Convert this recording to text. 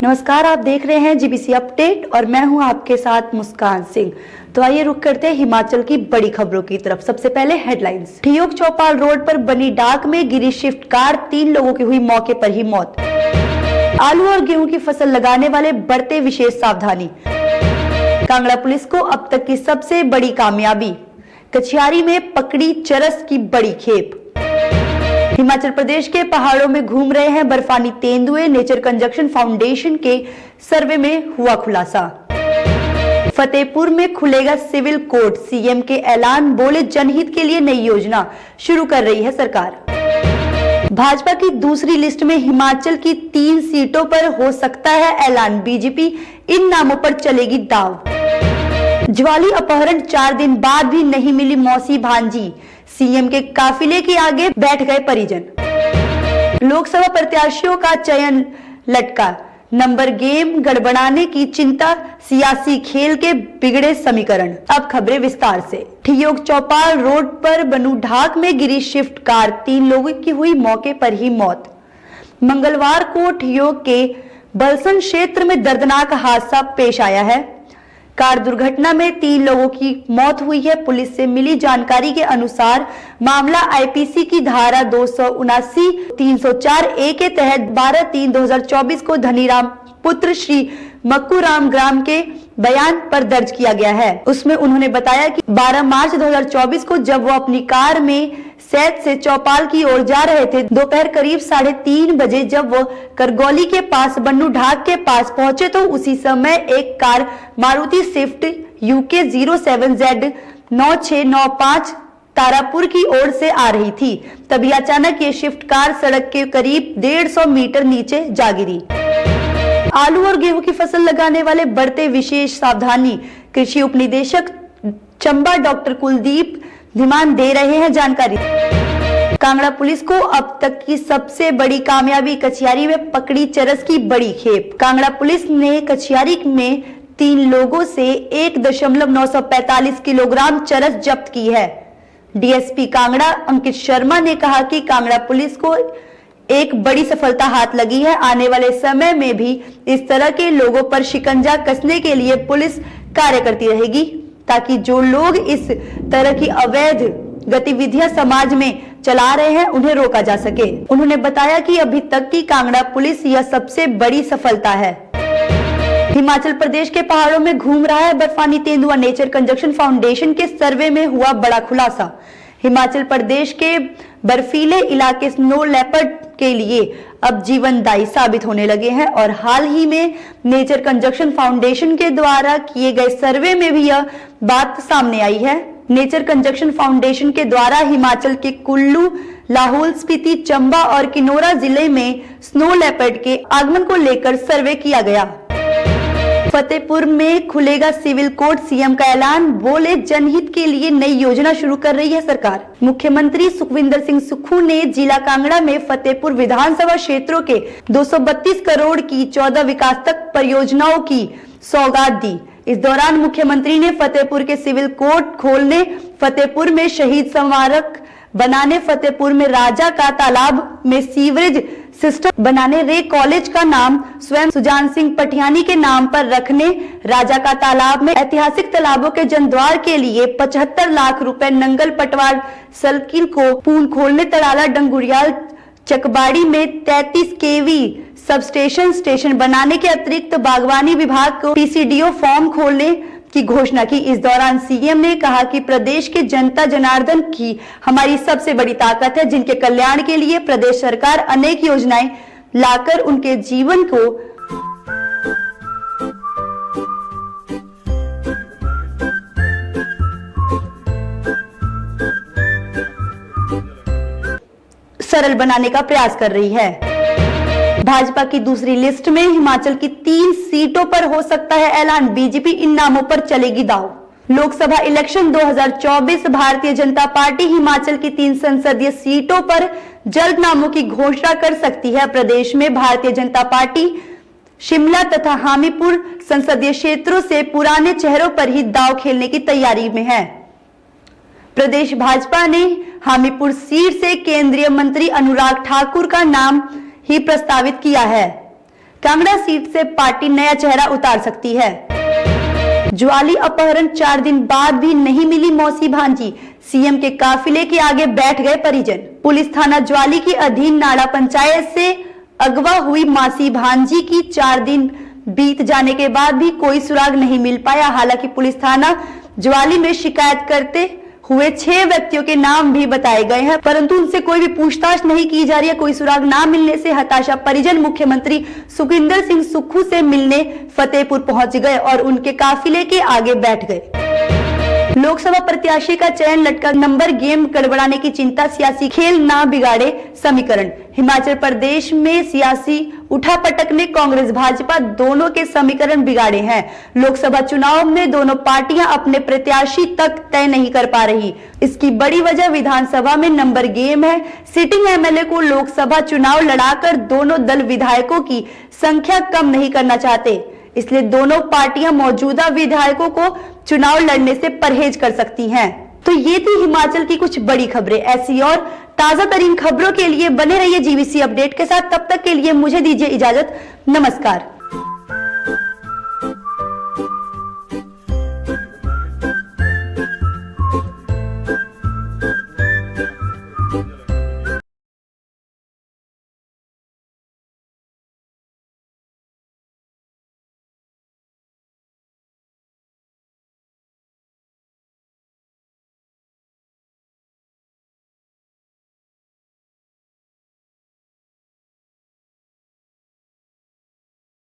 नमस्कार, आप देख रहे हैं जीबीसी अपडेट और मैं हूं आपके साथ मुस्कान सिंह। तो आइए रुक करते हैं हिमाचल की बड़ी खबरों की तरफ। सबसे पहले हेडलाइंस। ठियोग चौपाल रोड पर बनी डाक में गिरी शिफ्ट कार, 3 लोगों की हुई मौके पर ही मौत। आलू और गेहूं की फसल लगाने वाले बरते विशेष सावधानी। कांगड़ा पुलिस को अब तक की सबसे बड़ी कामयाबी। कछियारी में पकड़ी चरस की बड़ी खेप। हिमाचल प्रदेश के पहाड़ों में घूम रहे हैं बर्फानी तेंदुए, नेचर कंजक्शन फाउंडेशन के सर्वे में हुआ खुलासा। फतेहपुर में खुलेगा सिविल कोर्ट, सीएम के ऐलान, बोले जनहित के लिए नई योजना शुरू कर रही है सरकार। भाजपा की दूसरी लिस्ट में हिमाचल की 3 सीटों पर हो सकता है ऐलान, बीजेपी इन नामों पर चलेगी दाव। ज्वाली अपहरण, 4 दिन बाद भी नहीं मिली मौसी भांजी, सीएम के काफिले के आगे बैठ गए परिजन। लोकसभा प्रत्याशियों का चयन लटका, नंबर गेम गड़बड़ाने की चिंता, सियासी खेल के बिगड़े समीकरण। अब खबरें विस्तार से। ठियोग चौपाल रोड पर बनू ढाक में गिरी शिफ्ट कार, 3 लोगों की हुई मौके पर ही मौत। मंगलवार को ठियोग के बलसन क्षेत्र में दर्दनाक हादसा पेश आया है। कार दुर्घटना में 3 लोगों की मौत हुई है। पुलिस से मिली जानकारी के अनुसार मामला आईपीसी की धारा 279 304 ए के तहत 12/3/2024 को धनीराम पुत्र श्री मक्कूराम ग्राम के बयान पर दर्ज किया गया है। उसमें उन्होंने बताया कि 12 मार्च 2024 को जब वो अपनी कार में सैद से चौपाल की ओर जा रहे थे, दोपहर करीब 3:30 बजे जब वो करगौली के पास बन्नू ढाक के पास पहुंचे तो उसी समय एक car Maruti Swift UK 07Z 9695 Tarapur की ओर से आ रही थी। तभी अचानक ये शिफ्ट कार सड़क के करीब 150 मीटर नीचे जा गिरी। आलू और गेहूं की फसल लगाने वाले बरते विशेष सावधानी, कृषि उपनिदेशक चंबा डॉक्टर कुलदीप धीमान दे रहे हैं जानकारी। कांगड़ा पुलिस को अब तक की सबसे बड़ी कामयाबी, कछियारी में पकड़ी चरस की बड़ी खेप। कांगड़ा पुलिस ने कछियारी में 3 लोगों से 1.945 किलोग्राम चरस जब्त की है। डीएसपी कांगड़ा अंकित शर्मा ने कहा कि कांगड़ा पुलिस को एक बड़ी सफलता हाथ लगी है। आने वाले समय में भी इस तरह के लोगों पर शिकंजा कसने के लिए पुलिस कार्य करती रहेगी, ताकि जो लोग इस तरह की अवैध गतिविधियां समाज में चला रहे हैं उन्हें रोका जा सके। उन्होंने बताया कि अभी तक की कांगड़ा पुलिस यह सबसे बड़ी सफलता है। हिमाचल प्रदेश के पहाड़ों में घूम रहा है बर्फानी तेंदुआ, नेचर कंजक्शन फाउंडेशन के सर्वे में हुआ बड़ा खुलासा। हिमाचल प्रदेश के बर्फीले इलाके स्नो लेपर्ड के लिए अब जीवनदायी साबित होने लगे हैं और हाल ही में नेचर कंजक्शन फाउंडेशन के द्वारा किए गए सर्वे में भी यह बात सामने आई है। नेचर कंजक्शन फाउंडेशन के द्वारा हिमाचल के कुल्लू, लाहौल स्पीति, चंबा और किन्नौर जिले में स्नो लेपर्ड के आगमन को लेकर सर्वे किया गया। फतेहपुर में खुलेगा सिविल कोर्ट, सीएम का ऐलान, बोले जनहित के लिए नई योजना शुरू कर रही है सरकार। मुख्यमंत्री सुखविंदर सिंह सुक्खू ने जिला कांगड़ा में फतेहपुर विधानसभा क्षेत्रों के 232 करोड़ की 14 विकासात्मक परियोजनाओं की सौगात दी। इस दौरान मुख्यमंत्री ने फतेहपुर के सिविल कोर्ट खोलने, फतेहपुर में शहीद स्मारक बनाने, फतेहपुर में राजा का तालाब में सीवरेज सिस्टम बनाने, रे कॉलेज का नाम स्वयं सुजान सिंह पटियानी के नाम पर रखने, राजा का तालाब में ऐतिहासिक तालाबों के जनद्वार के लिए 75 लाख रुपए, नंगल पटवार सर्किल को पूर्ण खोलने, तड़ाला डंगुरियाल चकबाड़ी में 33 केवी स्टेशन बनाने के अतिरिक्त बागवानी विभाग को PCDO फॉर्म खोलने की घोषणा की। इस दौरान सीएम ने कहा कि प्रदेश के जनता जनार्दन की हमारी सबसे बड़ी ताकत है, जिनके कल्याण के लिए प्रदेश सरकार अनेक योजनाएं लाकर उनके जीवन को सरल बनाने का प्रयास कर रही है। भाजपा की दूसरी लिस्ट में हिमाचल की 3 सीटों पर हो सकता है ऐलान, बीजेपी इन नामों पर चलेगी दाव। लोकसभा इलेक्शन 2024, भारतीय जनता पार्टी हिमाचल की 3 संसदीय सीटों पर जल्द नामों की घोषणा कर सकती है। प्रदेश में भारतीय जनता पार्टी शिमला तथा हामीपुर संसदीय क्षेत्रों से पुराने चेहरों पर ही दाव खेलने की तैयारी में है। प्रदेश भाजपा ने हामीपुर सीट से केंद्रीय मंत्री अनुराग ठाकुर का नाम ही प्रस्तावित किया है। कांगड़ा सीट से पार्टी नया चेहरा उतार सकती है। ज्वाली अपहरण 4 दिन बाद भी नहीं मिली मौसी भांजी, सीएम के काफिले के आगे बैठ गए परिजन। पुलिस थाना ज्वाली की अधीन नाड़ा पंचायत से अगवा हुई मासी भांजी की 4 दिन बीत जाने के बाद भी कोई सुराग नहीं मिल पाया। हालांकि पुलिस थाना ज्वाली में शिकायत करते हुए 6 व्यक्तियों के नाम भी बताए गए हैं, परंतु उनसे कोई भी पूछताछ नहीं की जा रही है। कोई सुराग ना मिलने से हताशा परिजन मुख्यमंत्री सुखविंदर सिंह सुक्खू से मिलने फतेहपुर पहुंच गए और उनके काफिले के आगे बैठ गए। लोकसभा प्रत्याशी का चयन लटका नंबर गेम गड़बड़ाने की चिंता, सियासी खेल ना बिगाड़े समीकरण। हिमाचल प्रदेश में सियासी उठापटक ने कांग्रेस भाजपा दोनों के समीकरण बिगाड़े हैं। लोकसभा चुनाव में दोनों पार्टियां अपने प्रत्याशी तक तय नहीं कर पा रही। इसकी बड़ी वजह विधानसभा में नंबर गेम है। सिटिंग एमएलए को लोकसभा चुनाव लड़ाकर दोनों दल विधायकों की संख्या कम नहीं करना चाहते, इसलिए दोनों पार्टियां मौजूदा विधायकों को चुनाव लड़ने से परहेज कर सकती हैं। तो ये थी हिमाचल की कुछ बड़ी खबरें। ऐसी और ताजा तरीन खबरों के लिए बने रहिए जीबीसी अपडेट के साथ। तब तक के लिए मुझे दीजिए इजाजत। नमस्कार।